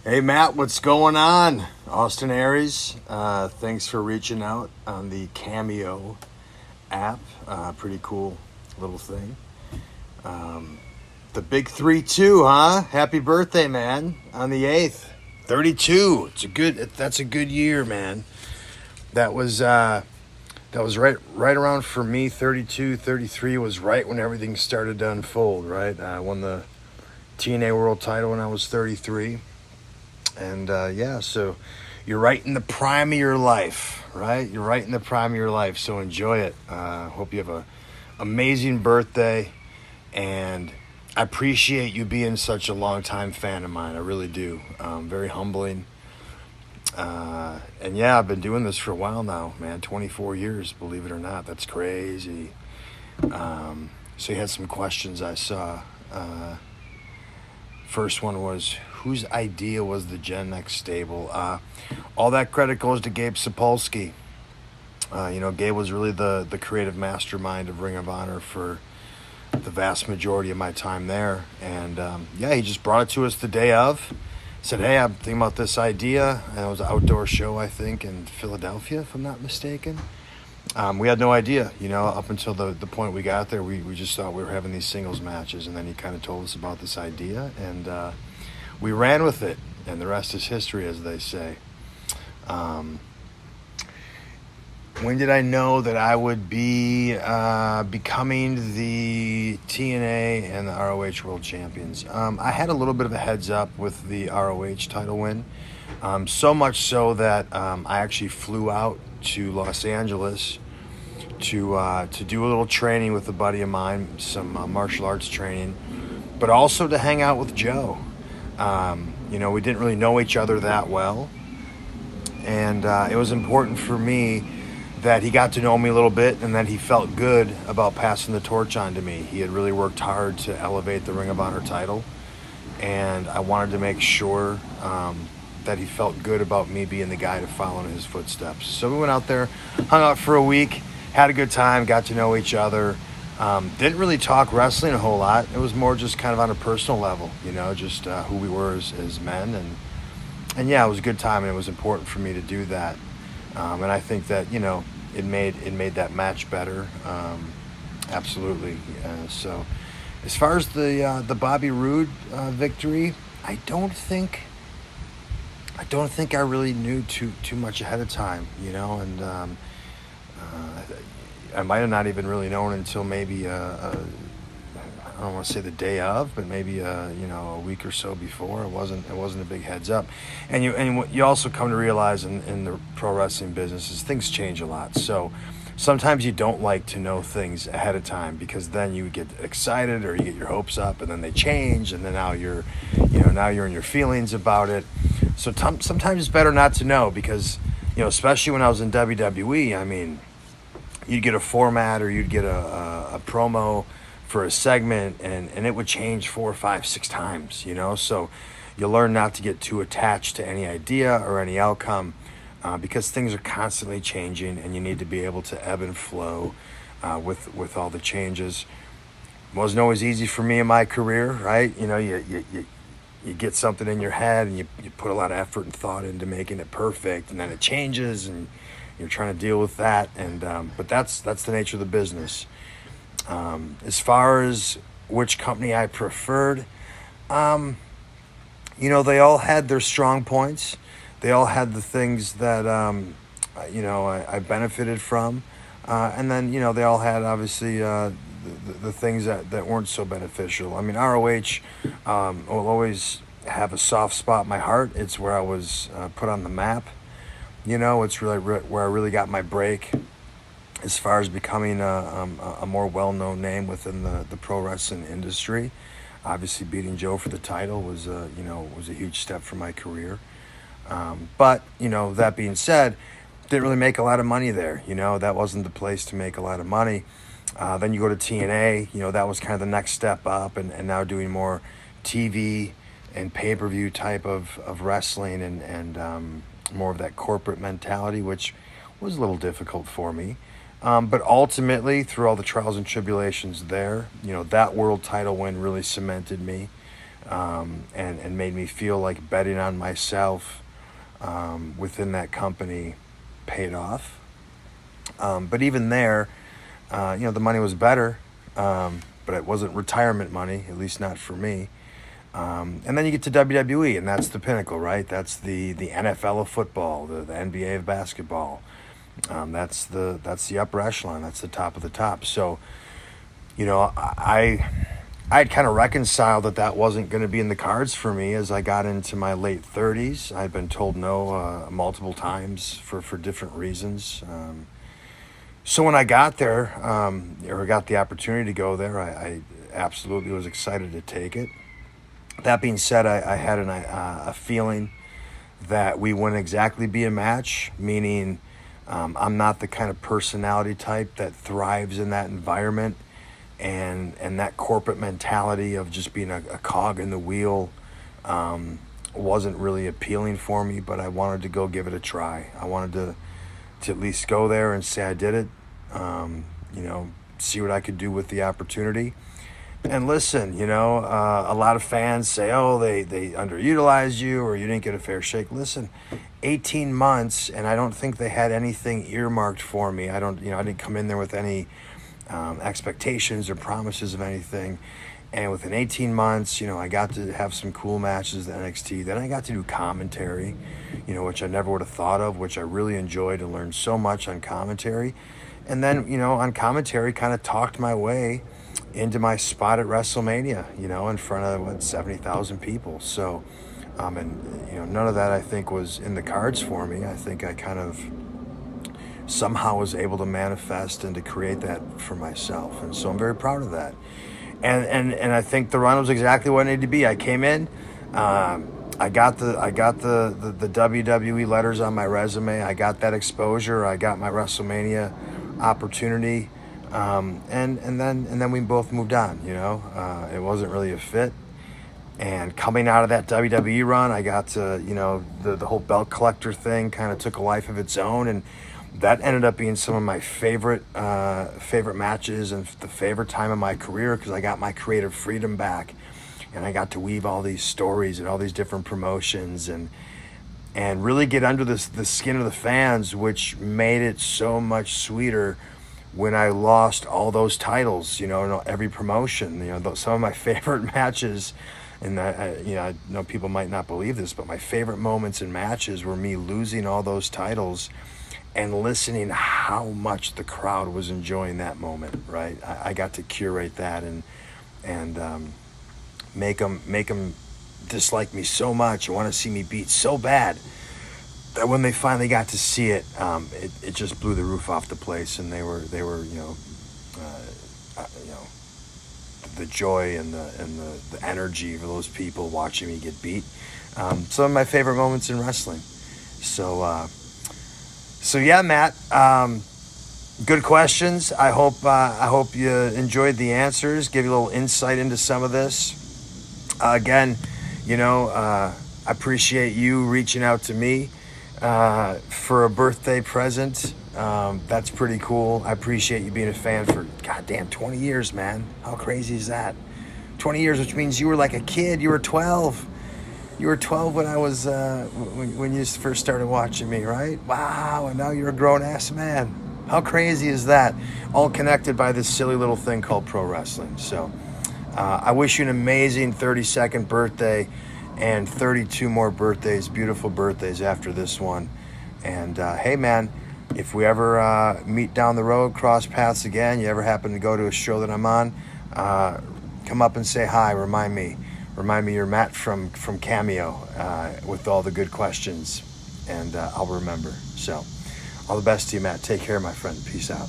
Hey Matt, what's going on? Austin Aries, thanks for reaching out on the Cameo app. Pretty cool little thing. The big 3-2, huh? Happy birthday, man! On the 8th, 32. That's a good year, man. That was right around for me. 32, 33 was right when everything started to unfold. Right, I won the TNA World Title when I was 33. And so you're right in the prime of your life, right? You're right in the prime of your life, so enjoy it. Hope you have a amazing birthday, and I appreciate you being such a long-time fan of mine. I really do. Very humbling. And yeah, I've been doing this for a while now, man. 24 years, believe it or not. That's crazy. So you had some questions I saw. First one was, whose idea was the Gen X stable? All that credit goes to Gabe Sapolsky. Gabe was really the creative mastermind of Ring of Honor for the vast majority of my time there. And he just brought it to us the day of. Said, hey, I'm thinking about this idea. And it was an outdoor show, I think, in Philadelphia, if I'm not mistaken. We had no idea, up until the point we got there. We just thought we were having these singles matches, and then he kind of told us about this idea, and we ran with it, and the rest is history, as they say. When did I know that I would be becoming the TNA and the ROH World Champions? I had a little bit of a heads up with the ROH title win, so much so that I actually flew out to Los Angeles to do a little training with a buddy of mine, some martial arts training, but also to hang out with Joe. We didn't really know each other that well, and it was important for me that he got to know me a little bit and that he felt good about passing the torch on to me. He had really worked hard to elevate the Ring of Honor title, and I wanted to make sure that he felt good about me being the guy to follow in his footsteps. So we went out there, hung out for a week, had a good time, got to know each other. Didn't really talk wrestling a whole lot. It was more just kind of on a personal level, just who we were as men. And yeah, it was a good time, and it was important for me to do that. And I think that, it made that match better. Absolutely. So as far as the Bobby Roode victory, I don't think I really knew too much ahead of time, and I might have not even really known until maybe I don't want to say the day of, but maybe a week or so before. It wasn't a big heads up, and what you also come to realize in the pro wrestling business is things change a lot. So sometimes you don't like to know things ahead of time, because then you get excited or you get your hopes up, and then they change, and then now you're in your feelings about it. So sometimes it's better not to know, because especially when I was in WWE, I mean, you'd get a format or you'd get a promo for a segment, and it would change 4, 5, 6 times, so you learn not to get too attached to any idea or any outcome, because things are constantly changing, and you need to be able to ebb and flow with all the changes. It wasn't always easy for me in my career, right? You get something in your head, and you put a lot of effort and thought into making it perfect, and then it changes, and you're trying to deal with that. And but that's the nature of the business. As far as which company I preferred, they all had their strong points. They all had the things that I benefited from, and then they all had obviously the things that weren't so beneficial. I mean, ROH will always have a soft spot in my heart. It's where I was put on the map. It's really where I really got my break as far as becoming a more well-known name within the pro wrestling industry. Obviously, beating Joe for the title was a huge step for my career. But that being said, didn't really make a lot of money there. That wasn't the place to make a lot of money. Then you go to TNA. That was kind of the next step up, and now doing more TV and pay-per-view type of wrestling, and more of that corporate mentality, which was a little difficult for me. But ultimately, through all the trials and tribulations there, that world title win really cemented me and made me feel like betting on myself within that company paid off. But even there, the money was better, but it wasn't retirement money, at least not for me. And then you get to WWE, and that's the pinnacle, right? That's the NFL of football, the NBA of basketball. That's the upper echelon. That's the top of the top. So, I'd kind of reconciled that wasn't going to be in the cards for me as I got into my late 30s. I'd been told no multiple times for different reasons. So when I got there, or got the opportunity to go there, I absolutely was excited to take it. That being said, I had a feeling that we wouldn't exactly be a match, meaning I'm not the kind of personality type that thrives in that environment, and that corporate mentality of just being a cog in the wheel wasn't really appealing for me, but I wanted to go give it a try. I wanted to at least go there and say I did it, see what I could do with the opportunity. And listen, a lot of fans say, oh, they underutilized you or you didn't get a fair shake. Listen, 18 months, and I don't think they had anything earmarked for me. I didn't come in there with any expectations or promises of anything. And within 18 months, I got to have some cool matches at NXT. Then I got to do commentary, which I never would have thought of, which I really enjoyed and learned so much on commentary. And then, on commentary, kind of talked my way into my spot at WrestleMania, in front of 70,000 people. So, and none of that I think was in the cards for me. I think I kind of somehow was able to manifest and to create that for myself, and so I'm very proud of that. And I think the run was exactly what it needed to be. I came in, I got the WWE letters on my resume. I got that exposure. I got my WrestleMania opportunity. And then we both moved on. It wasn't really a fit. And coming out of that WWE run, I got to, the whole belt collector thing kind of took a life of its own, and that ended up being some of my favorite matches and the favorite time of my career, because I got my creative freedom back, and I got to weave all these stories and all these different promotions and really get under the skin of the fans, which made it so much sweeter when I lost all those titles, every promotion, some of my favorite matches, and I know people might not believe this, but my favorite moments in matches were me losing all those titles and listening how much the crowd was enjoying that moment, right? I got to curate that and make them dislike me so much and want to see me beat so bad that when they finally got to see it, it just blew the roof off the place, and they were the joy and the energy of those people watching me get beat. Some of my favorite moments in wrestling. So yeah, Matt. Good questions. I hope you enjoyed the answers. Give you a little insight into some of this. Again, I appreciate you reaching out to me for a birthday present. That's pretty cool. I appreciate you being a fan for goddamn 20 years, man. How crazy is that? 20 years, which means you were like a kid. You were 12. You were 12 when I was when you first started watching me, right? Wow, and now you're a grown-ass man. How crazy is that? All connected by this silly little thing called pro wrestling. So I wish you an amazing 32nd birthday and 32 more birthdays, beautiful birthdays after this one. And hey, man, if we ever meet down the road, cross paths again, you ever happen to go to a show that I'm on, come up and say hi. Remind me you're Matt from Cameo with all the good questions, and I'll remember. So all the best to you, Matt. Take care, my friend. Peace out.